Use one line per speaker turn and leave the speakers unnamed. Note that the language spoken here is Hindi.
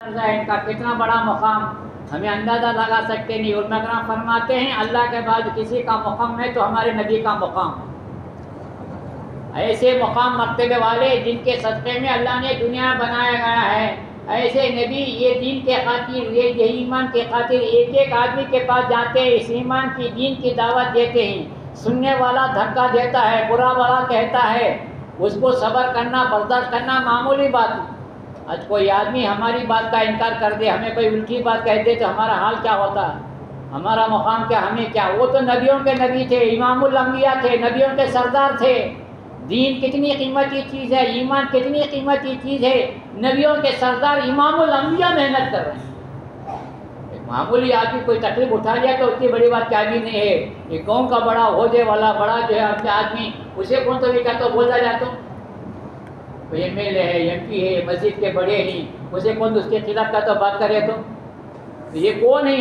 इनका कितना बड़ा मुकाम हमें अंदाज़ा लगा सकते नहीं। उलमा कराम फरमाते हैं अल्लाह के बाद किसी का मुकाम है तो हमारे नबी का मुकाम। ऐसे मुकाम मर्तबे वाले जिनके सदक़े में अल्लाह ने दुनिया बनाया गया है, ऐसे नबी ये दीन के खातिर, ये ईमान के खातिर एक एक आदमी के पास जाते हैं, इस ईमान की दीन की दावत देते हैं। सुनने वाला धक्का देता है, बुरा वाला कहता है, उसको सब्र करना, बर्दाश्त करना मामूली बात। आज कोई आदमी हमारी बात का इनकार कर दे, हमें कोई उल्टी बात कह दे तो हमारा हाल क्या होता, हमारा मुकाम क्या, हमें क्या। वो तो नबियों के नबी थे, इमामुल अंबिया थे, नबियों के सरदार थे। दीन कितनी कीमती चीज़ है, ईमान कितनी कीमती चीज़ है। नबियों के सरदार इमामुल अंबिया मेहनत कर रहे हैं। मामूली आदमी कोई तकलीफ उठा लिया तो उतनी बड़ी बात क्या भी नहीं है। ये कौन का बड़ा ओहदे वाला बड़ा जो है अपने आदमी, उसे कौन तो भी कहता बोलता जाता, कोई MLA है, MP है, मस्जिद के बड़े ही, उसे कौन उसके खिलाफ का तो बात करे तो ये कौन है।